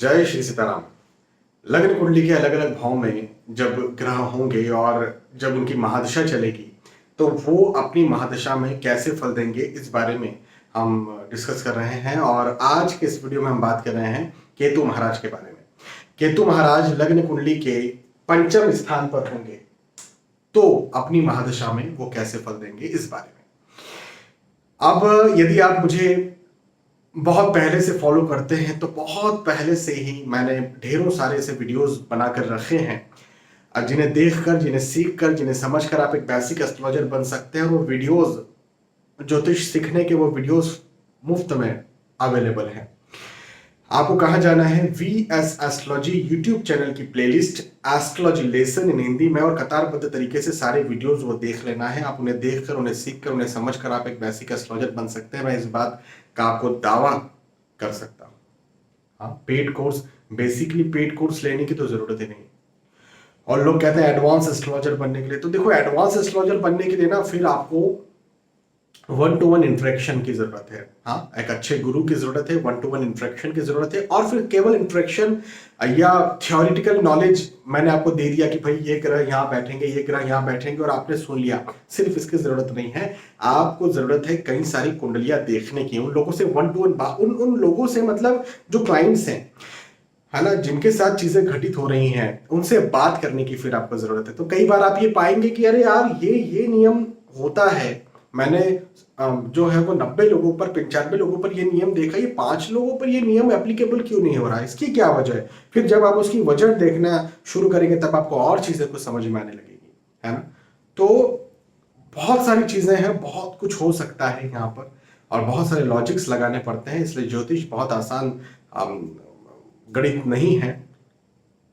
जय श्री सीताराम। लग्न कुंडली के अलग अलग भाव में जब ग्रह होंगे और जब उनकी महादशा चलेगी तो वो अपनी महादशा में कैसे फल देंगे इस बारे में हम डिस्कस कर रहे हैं। और आज के इस वीडियो में हम बात कर रहे हैं केतु महाराज के बारे में। केतु महाराज लग्न कुंडली के पंचम स्थान पर होंगे तो अपनी महादशा में वो कैसे फल देंगे इस बारे में। अब यदि आप मुझे बहुत पहले से फॉलो करते हैं तो बहुत पहले से ही मैंने ढेरों सारे ऐसे वीडियोस बनाकर रखे हैं जिन्हें देखकर, जिन्हें सीखकर, जिन्हें समझकर आप एक बेसिक एस्ट्रोलॉजर बन सकते हैं। और वो वीडियोस, ज्योतिष सीखने के वो वीडियोस मुफ्त में अवेलेबल हैं। आपको कहाँ जाना है? VS एस्ट्रोलॉजी यूट्यूब चैनल की playlist astrology lesson in Hindi में और कतारबद्ध तरीके से सारे वीडियोस वो देख लेना है। आप उन्हें देखकर, उन्हें सीखकर, उन्हें समझकर आप एक बेसिक एस्ट्रोलॉजर बन सकते हैं। मैं इस बात का आपको दावा कर सकता हूँ। हाँ, paid course, basically paid course लेने की तो जरूरत ही नहीं। और लोग कहते हैं एडवांस एस्ट्रोलॉजर बनने के लिए, तो देखो एडवांस एस्ट्रोलॉजर बनने के लिए ना फिर आपको 1-to-1 इंटरेक्शन की जरूरत है। हाँ, एक अच्छे गुरु की जरूरत है, 1-to-1 इंटरेक्शन की जरूरत है। और फिर केवल इंटरेक्शन या थियोरिटिकल नॉलेज मैंने आपको दे दिया कि भाई ये ग्रह यहाँ बैठेंगे, ये ग्रह यहाँ बैठेंगे और आपने सुन लिया, सिर्फ इसकी जरूरत नहीं है। आपको जरूरत है कई सारी कुंडलियां देखने की, उन लोगों से 1-to-1 उन लोगों से, मतलब जो क्लाइंट्स हैं, है ना, जिनके साथ चीजें घटित हो रही हैं, उनसे बात करने की फिर आपको जरूरत है। तो कई बार आप ये पाएंगे कि अरे यार ये नियम होता है, मैंने जो है वो 90 लोगों पर, 95 लोगों पर ये नियम देखा, ये 5 लोगों पर ये नियम एप्लीकेबल क्यों नहीं हो रहा है, इसकी क्या वजह है? फिर जब आप उसकी वजह देखना शुरू करेंगे तब आपको और चीजें कुछ समझ में आने लगेगी, है ना। तो बहुत सारी चीजें हैं, बहुत कुछ हो सकता है यहाँ पर और बहुत सारे लॉजिक्स लगाने पड़ते हैं। इसलिए ज्योतिष बहुत आसान गणित नहीं है।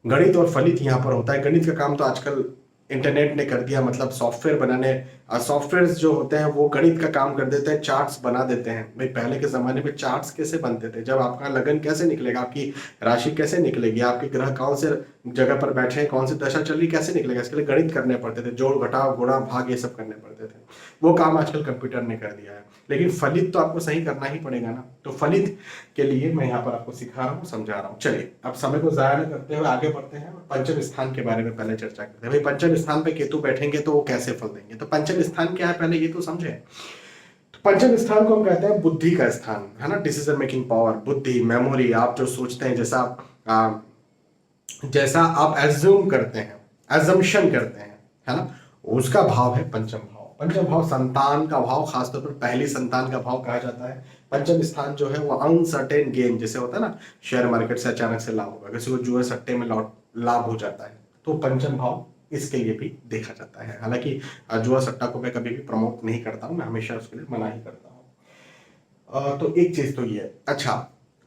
गणित और फलित यहाँ पर होता है। गणित का काम तो आजकल इंटरनेट ने कर दिया, मतलब सॉफ्टवेयर बनाने, सॉफ्टवेयर्स जो होते हैं वो गणित का काम कर देते हैं, चार्ट्स बना देते हैं। भाई पहले के जमाने में चार्ट्स कैसे बनते थे? जब आपका लगन कैसे निकलेगा, आपकी राशि कैसे निकलेगी, आपके ग्रह कौन से जगह पर बैठे हैं, कौन सी दशा चल रही, कैसे निकलेगा, इसके लिए गणित करने पड़ते थे, जोड़ घटाव गुणा भाग ये सब करने पड़ते थे। वो काम आजकल कंप्यूटर ने कर दिया है। लेकिन फलित तो आपको सही करना ही पड़ेगा ना। तो फलित के लिए मैं यहाँ पर आपको सिखा रहा हूँ, समझा रहा हूँ। चलिए अब समय को जाया न करते हुए आगे बढ़ते हैं और पंचम स्थान के बारे में पहले चर्चा करते हैं। भाई पंचम स्थान पे केतु बैठेंगे तो वो कैसे फल देंगे? तो पंचम स्थान क्या है पहले ये तो समझे। तो पंचम स्थान को हम कहते हैं बुद्धि का स्थान, है ना। डिसीजन मेकिंग पावर, बुद्धि, मेमोरी, आप जो सोचते हैं, जैसा आप एज्यूम करते हैं, एजम्पशन करते हैं, है ना, उसका भाव है पंचम भाव। पंचम भाव संतान का भाव, खासतौर पर पहली संतान का भाव कहा जाता है। पंचम स्थान जो है वो अनसर्टेन गेन, जैसे होता है ना, शेयर मार्केट से अचानक से लाभ होगा, किसी को जुए सट्टे में लाभ हो जाता है, तो पंचम भाव इसके लिए भी देखा जाता है। हालांकि जुआ सट्टा को मैं कभी भी प्रमोट नहीं करता हूँ, मैं हमेशा उसके लिए मना ही करता हूँ। तो एक चीज तो ये। अच्छा,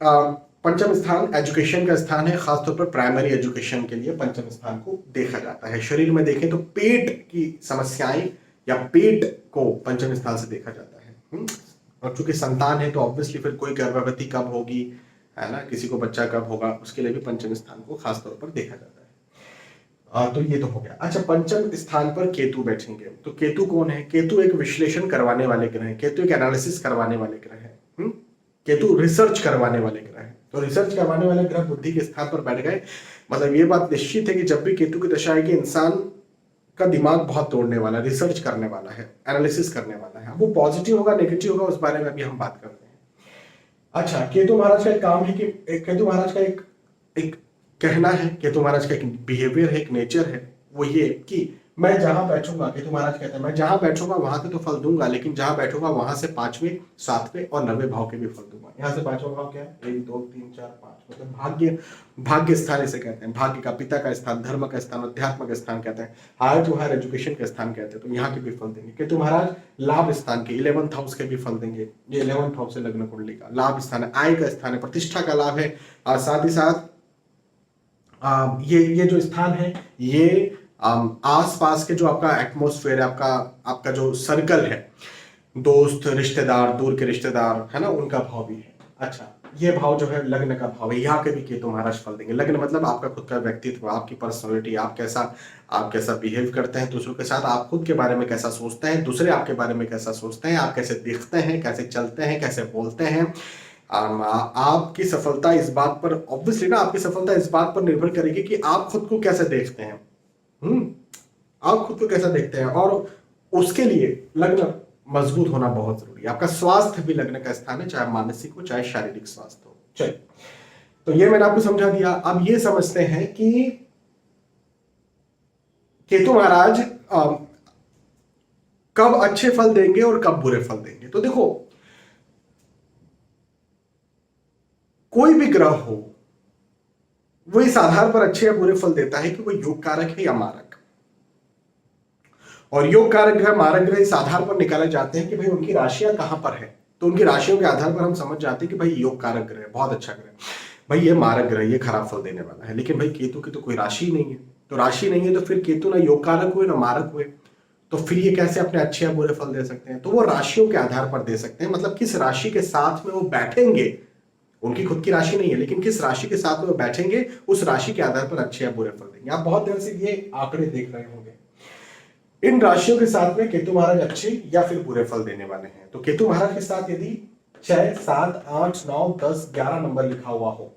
पंचम स्थान एजुकेशन का स्थान है, खासतौर पर प्राइमरी एजुकेशन के लिए पंचम स्थान को देखा जाता है। शरीर में देखें तो पेट की समस्याएं या पेट को पंचम स्थान से देखा जाता है। और चूंकि संतान है तो ऑब्वियसली फिर कोई गर्भवती कब होगी, है ना, किसी को बच्चा कब होगा, उसके लिए भी पंचम स्थान को खासतौर पर देखा जाता है। तो ये तो हो गया। अच्छा, पंचम स्थान पर केतु बैठेंगे तो केतु कौन है? केतु एक विश्लेषण करवाने वाले ग्रह है, केतु एक एनालिसिस करवाने वाले ग्रह है, केतु रिसर्च करवाने वाले ग्रह है। तो रिसर्च करवाने वाले ग्रह बुद्धि के स्थान पर बैठ गए, मतलब ये बात निश्चित है कि जब भी केतु की दशा आएगी इंसान का दिमाग बहुत तोड़ने वाला, रिसर्च करने वाला है, एनालिसिस करने वाला है। वो पॉजिटिव होगा, नेगेटिव होगा, उस बारे में अभी हम बात करते हैं। अच्छा, केतु महाराज का एक काम है कि केतु महाराज का एक कहना है, केतु महाराज का एक बिहेवियर है, एक नेचर है, वो ये कि मैं जहां बैठूंगा, केतु महाराज कहते हैं, मैं जहां बैठूंगा वहां के तो फल दूंगा, लेकिन जहां बैठूंगा वहां से 5वें, 7वें और 9वें भाव के भी फल दूंगा। यहाँ से 5वां भाव क्या है? 1 2 3 4 5, मतलब भाग्य स्थान इसे कहते हैं। भाग्य का, पिता का स्थान, धर्म का स्थान, अध्यात्म का स्थान कहते हैं, हायर टू हायर एजुकेशन का स्थान कहते हैं। तो यहाँ के भी फल देंगे। केतु महाराज लाभ स्थान के 11th हाउस के भी फल देंगे। ये 11th हाउस है लग्न कुंडली का, लाभ स्थान है, आय का स्थान है, प्रतिष्ठा का लाभ है। और साथ ही साथ ये जो स्थान है, ये आसपास के जो आपका एटमॉस्फेयर है, आपका जो सर्कल है, दोस्त, रिश्तेदार, दूर के रिश्तेदार, है ना, उनका भाव भी है। अच्छा, ये भाव जो है लग्न का भाव है, यहाँ के भी केतु महाराज फल देंगे। लग्न मतलब आपका खुद का व्यक्तित्व, आपकी पर्सनालिटी, आप कैसा बिहेव करते हैं दूसरों के साथ, आप खुद के बारे में कैसा सोचते हैं, दूसरे आपके बारे में कैसा सोचते हैं, आप कैसे दिखते हैं, कैसे चलते हैं, कैसे बोलते हैं, आपकी सफलता इस बात पर ऑब्वियसली ना, आपकी सफलता इस बात पर निर्भर करेगी कि आप खुद को कैसे देखते हैं। हम्म आप खुद को कैसा देखते हैं, और उसके लिए लग्न मजबूत होना बहुत जरूरी है। आपका स्वास्थ्य भी लग्न का स्थान है, चाहे मानसिक हो चाहे शारीरिक स्वास्थ्य हो। चलिए, तो ये मैंने आपको समझा दिया। अब ये समझते हैं कि केतु महाराज कब अच्छे फल देंगे और कब बुरे फल देंगे। तो देखो, कोई भी ग्रह हो वो इस आधार पर अच्छे या बुरे फल देता है कि वो योग कारक है या मारक। और योग कारक ग्रह, मारक ग्रह इस आधार पर निकाले जाते हैं कि भाई उनकी राशियां कहां पर है। तो उनकी राशियों के आधार पर हम समझ जाते हैं कि भाई योग कारक ग्रह बहुत अच्छा ग्रह, भाई ये मारक ग्रह, ये खराब फल देने वाला है। लेकिन भाई केतु की तो कोई राशि नहीं है, तो राशि नहीं है तो फिर केतु ना योग कारक हुए ना मारक हुए, तो फिर ये कैसे अपने अच्छे या बुरे फल दे सकते हैं। तो वो राशियों के आधार पर दे सकते हैं, मतलब किस राशि के साथ में वो बैठेंगे, उनकी खुद की राशि नहीं है, लेकिन किस राशि के साथ में वो बैठेंगे उस राशि के आधार पर अच्छे या बुरे फल देंगे। आप बहुत देर से ये आंकड़े देख रहे होंगे, इन राशियों के साथ में केतु महाराज अच्छे या फिर बुरे फल देने वाले हैं। तो केतु महाराज के साथ यदि 6, 7, 8, 9, 10, 11 नंबर लिखा हुआ हो,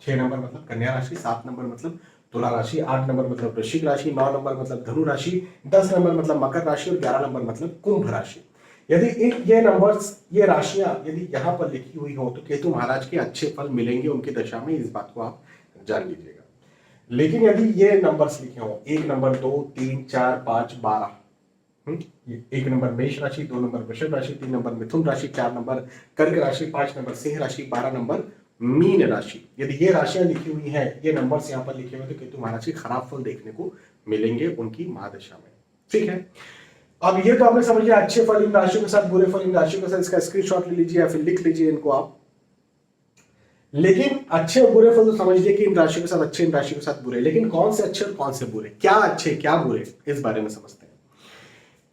6 नंबर मतलब कन्या राशि, 7 नंबर मतलब तुला राशि, 8 नंबर मतलब वृश्चिक राशि, 9 नंबर मतलब धनु राशि, 10 नंबर मतलब मकर राशि और 11 नंबर मतलब कुंभ राशि। यदि ये नंबर्स, ये राशियां यदि यहाँ पर लिखी हुई हो तो केतु महाराज के अच्छे फल मिलेंगे उनकी दशा में, इस बात को आप जान लीजिएगा। लेकिन यदि ये नंबर्स लिखे हो 1 नंबर, 2, 3, 4, 5, 12, 1 नंबर मेष राशि, 2 नंबर वृषभ राशि, 3 नंबर मिथुन राशि, 4 नंबर कर्क राशि, 5 नंबर सिंह राशि, 12 नंबर मीन राशि, यदि ये राशियां लिखी हुई हैं, ये नंबर्स यहाँ पर लिखे हुए, तो केतु महाराज के खराब फल देखने को मिलेंगे उनकी महादशा में। ठीक है, अब ये तो आपने समझ लिया अच्छे फल इन राशियों के साथ, बुरे फल इन राशियों के साथ। इसका स्क्रीनशॉट ले लीजिए या फिर लिख लीजिए इनको आप। लेकिन अच्छे और बुरे फल तो समझ लीजिए कि इन राशियों के साथ अच्छे, इन राशियों के साथ बुरे, लेकिन कौन से अच्छे और कौन से बुरे, क्या अच्छे क्या बुरे, इस बारे में समझते हैं।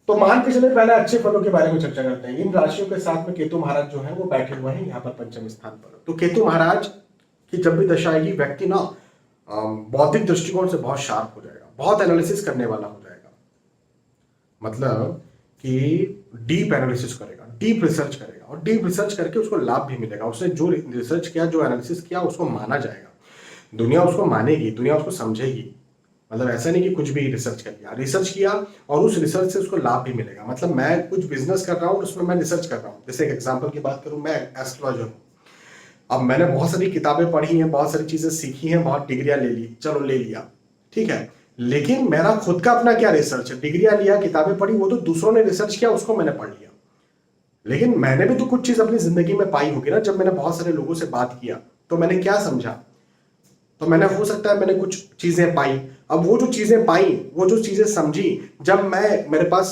तो मान के चले पहले अच्छे फलों के बारे में चर्चा करते हैं। इन राशियों के साथ में केतु महाराज जो है वो बैठे हुए हैं यहाँ पर पंचम स्थान पर। तो केतु महाराज की जब भी दशा आएगी, व्यक्ति ना बौद्धिक दृष्टिकोण से बहुत शार्प हो जाएगा, बहुत एनालिसिस करने वाला हो जाएगा, मतलब कि डीप एनालिसिस करेगा, डीप रिसर्च करेगा, और डीप रिसर्च करके उसको लाभ भी मिलेगा। उसने जो रिसर्च किया, जो एनालिसिस किया, उसको माना जाएगा, दुनिया उसको मानेगी, दुनिया उसको समझेगी। मतलब ऐसा नहीं कि कुछ भी रिसर्च कर लिया, रिसर्च किया और उस रिसर्च से उसको लाभ भी मिलेगा। मतलब मैं कुछ बिजनेस कर रहा हूँ, उसमें मैं रिसर्च कर रहा हूँ। जैसे एक एग्जांपल की बात करूँ, मैं एस्ट्रोलॉजर हूँ, अब मैंने बहुत सारी किताबें पढ़ी हैं, बहुत सारी चीजें सीखी हैं, बहुत डिग्रियां ले ली, चलो ले लिया, ठीक है, लेकिन मेरा खुद का अपना क्या रिसर्च है। डिग्रियां लिया, किताबें पढ़ी, वो तो दूसरों ने रिसर्च किया, उसको मैंने पढ़ लिया, लेकिन मैंने भी तो कुछ चीज अपनी जिंदगी में पाई होगी ना। जब मैंने बहुत सारे लोगों से बात किया तो मैंने क्या समझा, तो मैंने, हो सकता है मैंने कुछ चीजें पाई। अब वो जो चीजें पाई, वो जो चीजें समझी, जब मेरे पास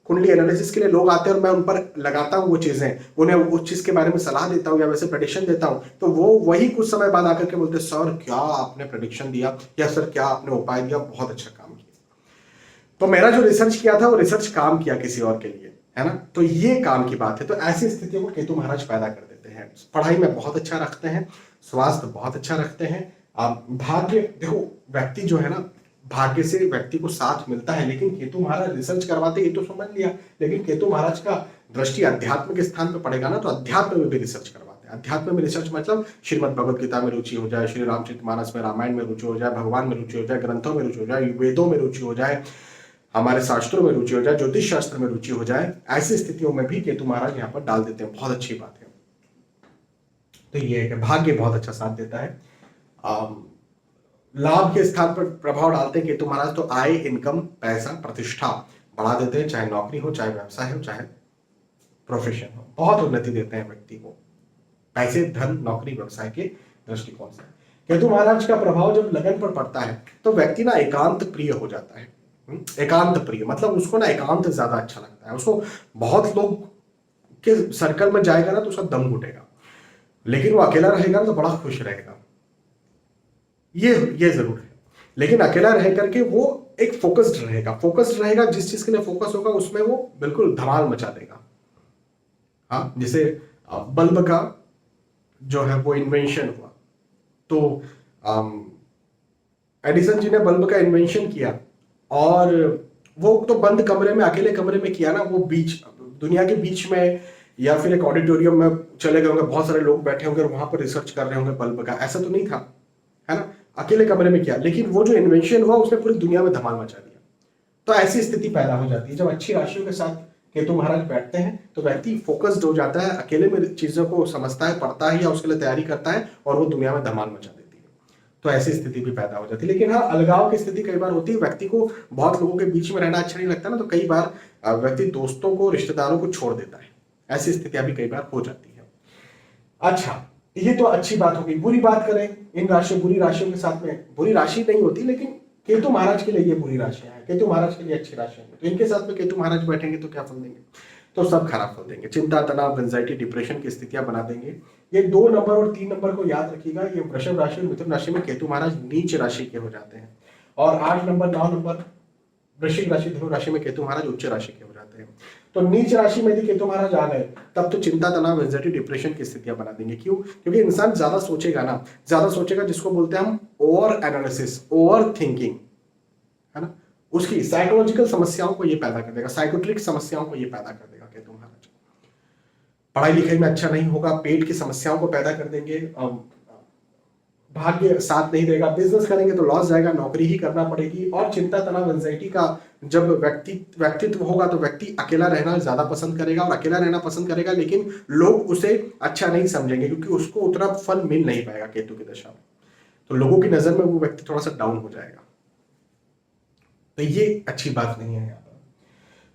कुंडली एनालिसिस के लिए लोग आते हैं और मैं उन पर लगाता हूँ वो चीजें, उन्हें उस चीज के बारे में सलाह देता हूँ या वैसे प्रेडिक्शन देता हूँ, तो वो वही कुछ समय बाद आकर के बोलते, सर क्या आपने प्रेडिक्शन दिया, या सर क्या आपने उपाय दिया, बहुत अच्छा काम किया। तो मेरा जो रिसर्च किया था वो रिसर्च काम किया किसी और के लिए, है ना। तो ये काम की बात है। तो ऐसी स्थितियों को केतु महाराज पैदा कर देते हैं। पढ़ाई में बहुत अच्छा रखते हैं, स्वास्थ्य बहुत अच्छा रखते हैं, भाग्य, देखो व्यक्ति जो है ना, भाग्य से व्यक्ति को साथ मिलता है, लेकिन केतु महाराज रिसर्च करवाते, ये तो समझ लिया, लेकिन केतु महाराज का दृष्टि अध्यात्म के स्थान पर पड़ेगा ना, तो अध्यात्म में भी रिसर्च करवाते हैं। अध्यात्म में रिसर्च मतलब श्रीमद् भगवत गीता में रुचि हो जाए, श्री रामचरितमानस में, रामायण में रुचि हो जाए, भगवान में रुचि हो जाए, ग्रंथों में रुचि हो जाए, वेदों में रुचि हो जाए, हमारे शास्त्रों में रुचि हो जाए, ज्योतिष शास्त्र में रुचि हो जाए, ऐसी स्थितियों में भी केतु महाराज यहाँ पर डाल देते हैं। बहुत अच्छी बात है। तो ये है कि भाग्य बहुत अच्छा साथ देता है। लाभ के स्थान पर प्रभाव डालते हैं केतु महाराज, तो आय, इनकम, पैसा, प्रतिष्ठा बढ़ा देते हैं, चाहे नौकरी हो, चाहे व्यवसाय हो, चाहे प्रोफेशन हो, बहुत उन्नति देते हैं व्यक्ति को, पैसे, धन, नौकरी, व्यवसाय के दृष्टिकोण से। केतु महाराज का प्रभाव जब लगन पर पड़ता है तो व्यक्ति ना एकांत प्रिय हो जाता है। एकांत प्रिय मतलब उसको ना एकांत ज्यादा अच्छा लगता है। उसको बहुत लोग के सर्कल में जाएगा ना तो उसका दम घुटेगा, लेकिन वो अकेला रहेगा ना तो बड़ा खुश रहेगा, ये जरूर है। लेकिन अकेला रह करके वो एक फोकस्ड रहेगा, जिस चीज के लिए फोकस होगा उसमें वो बिल्कुल धमाल मचा देगा। हाँ, जैसे बल्ब का जो है वो इन्वेंशन हुआ, तो एडिसन जी ने बल्ब का इन्वेंशन किया, और वो तो बंद कमरे में, अकेले कमरे में किया ना, वो बीच दुनिया के बीच में या फिर एक ऑडिटोरियम में चले गए होंगे, बहुत सारे लोग बैठे होंगे और वहां पर रिसर्च कर रहे होंगे बल्ब का, ऐसा तो नहीं था, है ना, अकेले कमरे में किया, लेकिन वो जो इन्वेंशन हुआ उसने पूरी दुनिया में धमाल मचा दिया। तो ऐसी स्थिति पैदा हो जाती है जब अच्छी राशियों के साथ केतु महाराज बैठते हैं, तो व्यक्ति फोकस्ड हो जाता है, अकेले में चीजों को समझता है, पढ़ता है या उसके लिए तैयारी करता है और वो दुनिया में धमाल मचा देती है। तो ऐसी स्थिति भी पैदा हो जाती है। लेकिन हाँ, अलगाव की स्थिति कई बार होती है, व्यक्ति को बहुत लोगों के बीच में रहना अच्छा नहीं लगता ना, तो कई बार व्यक्ति दोस्तों को, रिश्तेदारों को छोड़ देता है। ऐसी स्थितियां भी कई बार हो जाती है। अच्छा, ये तो अच्छी बात होगी। बुरी बात करें इन राशियों, बुरी राशियों के साथ में, बुरी राशि नहीं होती लेकिन केतु महाराज के लिए ये बुरी राशियां हैं, केतु महाराज के लिए अच्छी राशियां हैं, तो इनके साथ में केतु महाराज बैठेंगे तो क्या फल देंगे? तो सब खराब फल देंगे। चिंता, तनाव, एंजाइटी, डिप्रेशन की स्थितियां बना देंगे। ये 2 नंबर और 3 नंबर को याद रखिएगा। ये वृषभ राशि और मिथुन राशि में केतु महाराज नीच राशि के हो जाते हैं, और 8 नंबर 9 नंबर वृश्चिक राशि, धनु राशि में केतु महाराज उच्च राशि के हो जाते हैं। तो नीच राशि में यदि केतु महाराज आ गए तब तो चिंता, तनाव, एंजाइटी, डिप्रेशन की स्थितियां बना देंगे। क्यों? क्योंकि इंसान ज्यादा सोचेगा ना, ज्यादा सोचेगा, जिसको बोलते हैं हम ओवर एनालिसिस, ओवर थिंकिंग, है ना, उसकी साइकोलॉजिकल समस्याओं को ये पैदा कर देगा, साइकोट्रिक समस्याओं को ये पैदा कर देगा केतु महाराज। पढ़ाई लिखाई में अच्छा नहीं होगा, पेट की समस्याओं को पैदा कर देंगे, भाग्य साथ नहीं देगा, बिजनेस करेंगे तो लॉस जाएगा, नौकरी ही करना पड़ेगी। और चिंता, तनाव, एंजाइटी का जब व्यक्तित्व होगा तो व्यक्ति अकेला रहना ज्यादा पसंद करेगा, और अकेला रहना पसंद करेगा, लेकिन लोग उसे अच्छा नहीं समझेंगे क्योंकि उसको उतना फल मिल नहीं पाएगा केतु की दशा में। तो लोगों की नजर में वो व्यक्ति थोड़ा सा डाउन हो जाएगा। तो ये अच्छी बात नहीं है यहाँ पर।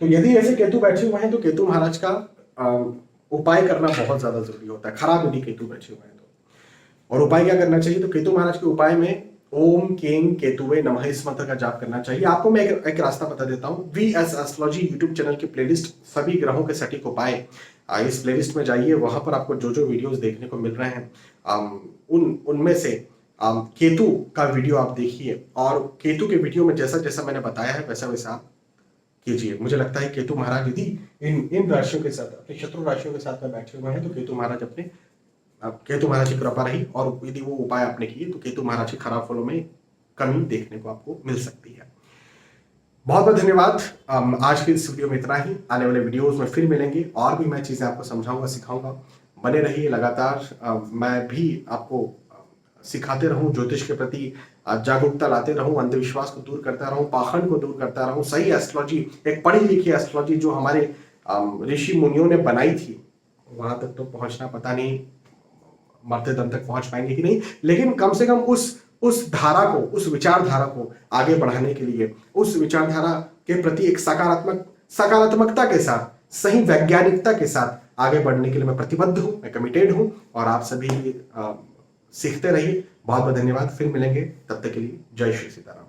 तो यदि ऐसे केतु बैठे हुए हैं तो केतु महाराज का उपाय करना बहुत ज्यादा जरूरी होता है, खराब यदि केतु बैठे हुए हैं तो। और उपाय क्या करना चाहिए? तो केतु महाराज के उपाय में ओम कें केतुवे नमः इस मंत्र का जाप करना चाहिए। आपको मैं एक रास्ता बता देता हूँ। VS एस्ट्रोलॉजी यूट्यूब चैनल की प्लेलिस्ट सभी ग्रहों के सटीक उपाय, इस प्लेलिस्ट में जाइए, वहां पर आपको जो जो वीडियोस देखने को मिल रहे हैं उनमें से केतु का वीडियो आप देखिए, और केतु के वीडियो में जैसा जैसा मैंने बताया है वैसा वैसा आप कीजिए। मुझे लगता है केतु महाराज यदि इन राशियों के साथ, अपनी शत्रु राशियों के साथ में बैठे हुए हैं, तो केतु महाराज की कृपा रही और यदि वो उपाय आपने किए तो केतु महाराज के खराब फलों में कमी देखने को आपको मिल सकती है। बहुत बहुत धन्यवाद। आज के इस वीडियो में इतना ही। आने वाले वीडियोस में फिर मिलेंगे और भी मैं चीजें आपको समझाऊंगा, सिखाऊंगा। बने रहिए लगातार। मैं भी आपको सिखाते रहूं, ज्योतिष के प्रति जागरूकता लाते रहूं, अंधविश्वास को दूर करता रहूं, पाखंड को दूर करता रहूं। सही एस्ट्रोलॉजी, एक पढ़ी लिखी एस्ट्रोलॉजी जो हमारे ऋषि मुनियों ने बनाई थी, वहां तक तो पहुंचना पता नहीं मरते दम तक पहुंच पाएंगे कि नहीं, लेकिन कम से कम उस धारा को, उस विचारधारा को आगे बढ़ाने के लिए, उस विचारधारा के प्रति एक सकारात्मकता के साथ, सही वैज्ञानिकता के साथ आगे बढ़ने के लिए मैं प्रतिबद्ध हूं, मैं कमिटेड हूं। और आप सभी सीखते रहिए। बहुत बहुत धन्यवाद। फिर मिलेंगे, तब तक के लिए जय श्री सीताराम।